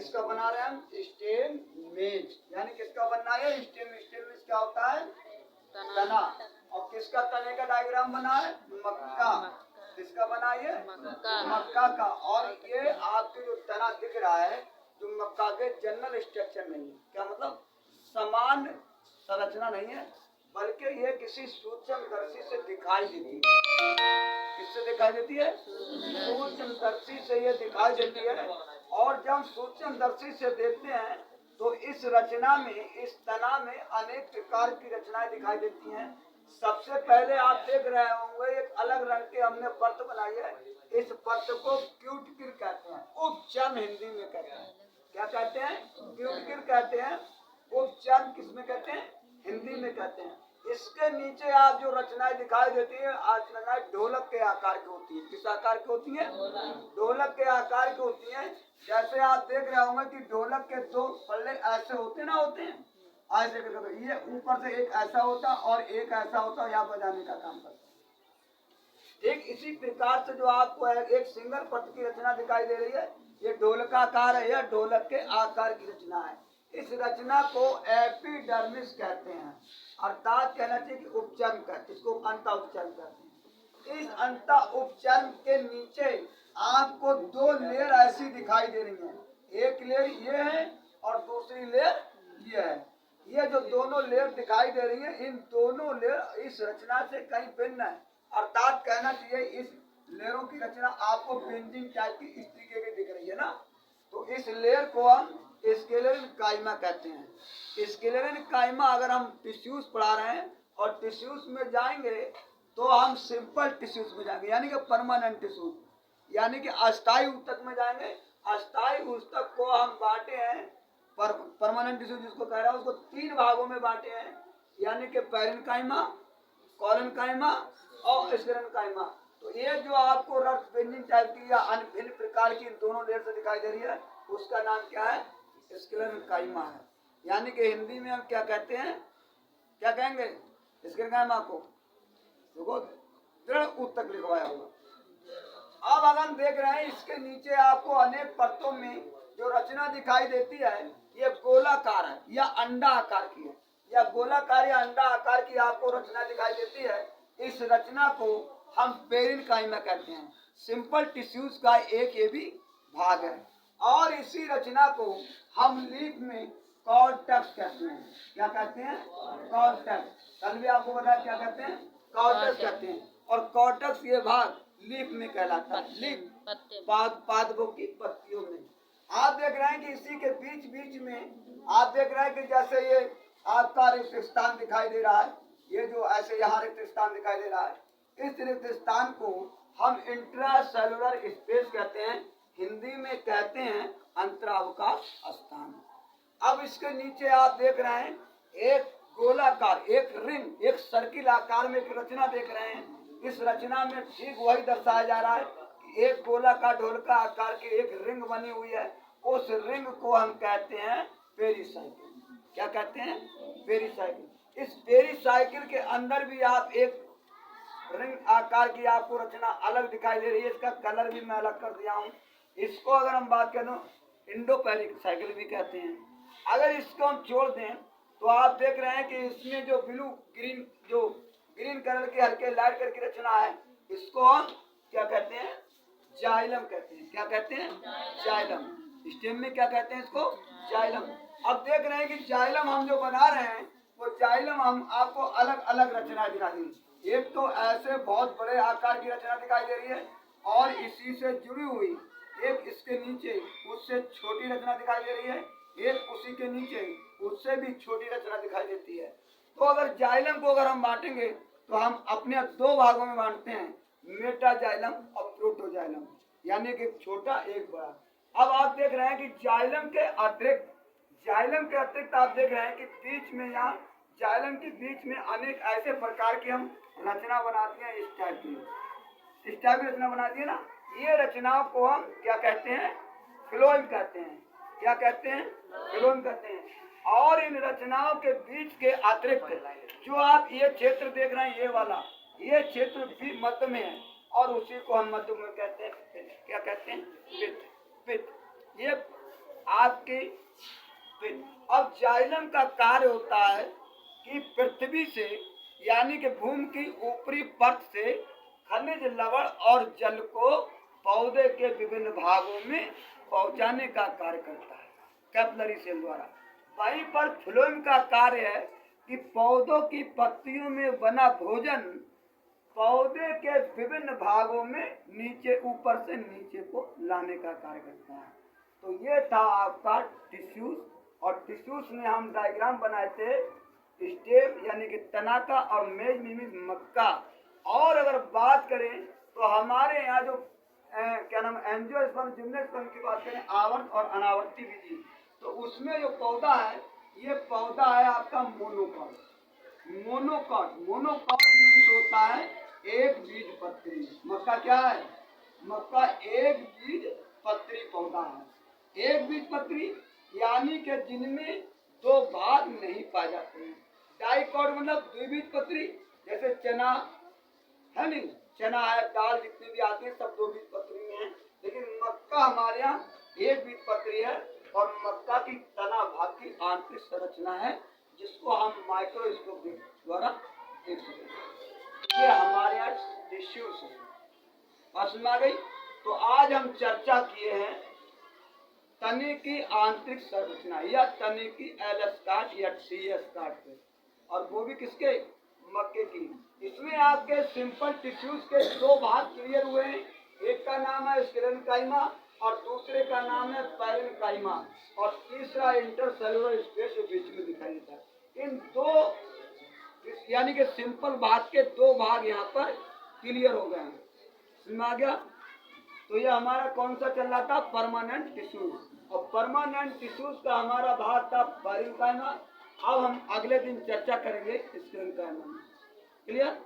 किसका बना रहे हैं हम? स्टेम मेज। यानी किसका बनना है? स्टेम। स्टेम मेज क्या होता है? तना। और किसका तने का डायग्राम बना है? मक्का। किसका बना है? मक्का का। और ये आपके जो तना दिख रहा है जो मक्का के जनरल स्ट्रक्चर नहीं है। क्या मतलब? समान संरचना नहीं है, बल्कि ये किसी सूक्ष्मदर्शी से दिखाई देती है। किससे दिखाई देती है? सूक्ष्मदर्शी से ये दिखाई देती है। और जब हम सूक्ष्मदर्शी से देखते हैं तो इस रचना में, इस तना में अनेक प्रकार की रचनाएं दिखाई देती हैं। सबसे पहले आप देख रहे होंगे एक अलग रंग के हमने परत बनाई है। इस परत को क्यूटिकल कहते हैं। उपचर्म हिंदी में कहते हैं। क्या कहते हैं? क्यूटिकल कहते हैं। उपचर्म किसमें कहते हैं? हिंदी में कहते हैं। इसके नीचे आप जो रचनाएं दिखाई देती है, रचनाएं ढोलक के आकार की होती है। किस आकार की होती है? ढोलक के आकार की होती है। जैसे आप देख रहे होंगे कि ढोलक के दो पल्ले ऐसे होते ना होते हैं, ऐसे करके ये ऊपर से एक ऐसा होता और एक ऐसा होता, यहाँ बजाने का काम करता है। ठीक इसी प्रकार से जो आपको एक सिंगल पट की रचना दिखाई दे रही है, ये ढोलकाकार है, यह ढोलक के आकार की रचना है। इस रचना को एपिडर्मिस कहते हैं, अर्थात कहना चाहिए कि उपचर्म कहते हैं, इसको अंत उपचर्म कहते हैं। इस अंत उपचर्म के नीचे आपको दो लेयर ऐसी दिखाई दे रही है। एक लेयर ये है और दूसरी लेयर ये है। ये जो दोनों लेयर दिखाई दे रही है, इन दोनों लेयर इस रचना से कहीं भिन्न है, अर्थात कहना चाहिए इस लेयरों की रचना आपको पेंटिंग टाइप की इस तरीके की दिख रही है ना। तो इस लेयर को हम स्केलेरन काइमा कहते हैं। स्केलेरन काइमा अगर हम टिश्यूज पढ़ा रहे हैं और टिश्यूज में जाएंगे तो हम सिंपल टिश्यूज में जाएंगे, यानी कि परमानेंट टिश्यूज, यानी कि अस्थायी ऊतक में जाएंगे। अस्थायी ऊतक को हम बांटे हैं, परमानेंट टिश्यू जिसको कह रहा है उसको तीन भागों में बांटे हैं, यानी कि पैरेन्काइमा, कोलेनकाइमा और स्क्लेरेन्काइमा। तो ये जो आपको रक्त पेंजिंग टाइप की या अन्य भिन्न प्रकार की इन दोनों लेयर से दिखाई दे रही है, उसका नाम क्या है? स्क्लेरेन्काइमा है। यानी कि हिंदी में हम क्या कहते हैं? क्या कहेंगे स्क्लेरेन्काइमा को? देखो दृढ़ ऊतक लिखवाया होगा। अब अगर हम देख रहे हैं इसके नीचे आपको अनेक परतों में जो रचना दिखाई देती है, ये गोलाकार है या अंडा आकार की है, या गोलाकार या अंडा आकार की आपको रचना दिखाई देती है। इस रचना को हम पेरेन्काइमा कहते हैं। सिंपल टिश्यूज का एक ये भी भाग है। और इसी रचना को हम लीफ में कॉर्टेक्स कहते हैं। क्या कहते हैं? कॉर्टेक्स। कल भी आपको बताया क्या कहते हैं? कॉर्टेक्स कहते हैं। और कॉर्टेक्स ये भाग लीफ में कहलाता है। लीफ पादपों की पत्तियों में। आप देख रहे हैं कि इसी के बीच बीच में आप देख रहे हैं कि जैसे ये आपका रिक्त स्थान दिखाई दे रहा है, ये जो ऐसे यहाँ रिक्त स्थान दिखाई दे रहा है, इस रिक्त स्थान को हम इंट्रासेलुलर स्पेस कहते हैं। हिंदी में कहते हैं अंतरावकाश स्थान। अब इसके नीचे आप देख रहे हैं एक गोलाकार, एक रिंग, एक सर्किल आकार में एक रचना देख रहे हैं। इस रचना में ठीक वही दर्शाया जा रहा है कि एक गोलाकार ढोलका आकार की एक रिंग बनी हुई है। उस रिंग को हम कहते हैं पेरिसाइकिल। क्या कहते हैं? पेरिसाइकिल। इस पेरिसाइकिल के अंदर भी आप एक रिंग आकार की आपको रचना अलग दिखाई दे रही है। इसका कलर भी मैं अलग कर दिया हूँ। इसको अगर हम बात करें तो इंडो पेरिसाइकिल भी कहते हैं। अगर इसको हम छोड़ दें तो आप देख रहे हैं कि इसमें जो ब्लू ग्रीन, जो ग्रीन कलर के हल्के लाइट कलर की रचना है, इसको हम क्या कहते हैं? जाइलम कहते हैं। क्या कहते हैं? जाइलम। स्टेम में क्या कहते हैं इसको? जाइलम। अब देख रहे हैं कि जाइलम हम जो बना रहे हैं वो जाइलम हम आपको अलग अलग रचना दिखा दी। एक तो ऐसे बहुत बड़े आकार की रचना दिखाई दे रही है और इसी से जुड़ी हुई एक इसके नीचे उससे छोटी रचना दिखाई दे रही है, एक उसी के नीचे उससे भी छोटी रचना दिखाई देती है। तो अगर जाइलम को अगर हम बांटेंगे तो हम अपने दो भागों में बांटते हैं, मेटाजाइलम और प्रोटोजाइलम, यानी कि छोटा एक बड़ा। अब आप देख रहे हैं कि जाइलम के अतिरिक्त आप देख रहे हैं कि बीच में यहाँ जाइलम के बीच में अनेक ऐसे प्रकार की हम रचना बनाती हैं। इस टाइप की रचना बनाती है ना, ये रचनाओं को हम क्या कहते हैं? फ्लोएम कहते हैं। क्या कहते हैं? फ्लोएम कहते हैं। और इन रचनाओं के बीच के अतिरिक्त जो आप ये क्षेत्र देख रहे हैं, ये वाला ये क्षेत्र भी मध्य में है और उसी को हम मध्य में कहते हैं। क्या कहते हैं? पित्त। पित्त। ये आपकी अब जाइलम का कार्य होता है कि पृथ्वी से यानी कि भूमि की ऊपरी परत से खनिज लवण और जल को पौधे के विभिन्न भागों में पहुंचाने का कार्य करता है कैपिलरी सेल द्वारा। वहीं पर फ्लोएम का कार्य है कि पौधों की पत्तियों में बना भोजन पौधे के विभिन्न भागों में नीचे ऊपर से नीचे को लाने का कार्य करता है। तो ये था आपका टिश्यूज, और टिश्यूज में हम डायग्राम बनाए थे स्टेम यानी कि तना का और मेज मीमिस मक्का। और अगर बात करें तो हमारे यहाँ जो क्या नाम एंजियोस्पर्म जिम्नोस्पर्म की बात करें आवर्त और अनावर्ती विधि, तो उसमें जो पौधा है ये पौधा है आपका मोनोकॉट। मोनोकॉट मीन्स होता है एक बीज पत्री। मक्का क्या है? मक्का एक बीज पत्री पौधा है। एक बीज पत्री यानी कि जिनमें दो भाग नहीं पाए जाते हैं। डाइकॉट मतलब द्विबीज पत्री, जैसे चना है नहीं, चना है, दाल जितने भी आते हैं सब दो बीज पत्री में है, लेकिन मक्का हमारे यहाँ एक बीज पत्री है। और मक्का की तना भाग की आंतरिक संरचना है जिसको हम माइक्रोस्कोप द्वारा देख सकते हैं। ये हमारे यहाँ टिश्यूज है। समझ आ गई? तो आज हम चर्चा किए हैं तने की आंतरिक संरचना या तने की एलएस काट या टीएस काट पे, और वो भी किसके? मक्के की। इसमें आपके सिंपल टिश्यूज के दो भाग क्लियर हुए हैं। एक का नाम है स्क्लेरेन्काइमा और दूसरे का नाम है पैरेन्काइमा, और तीसरा इंटरसेलुलर स्पेस बीच में दिखाई देता है। इन दो यानी कि सिंपल भाग के दो भाग यहाँ पर क्लियर हो गए हैं। समझ आ गया? तो ये हमारा कौन सा चल रहा था? Permanent tissues. और परमानेंट टिश्यूज का हमारा भाग था पैरेन्काइमा। अब हम अगले दिन चर्चा करेंगे स्क्लेरेन्काइमा में। क्लियर?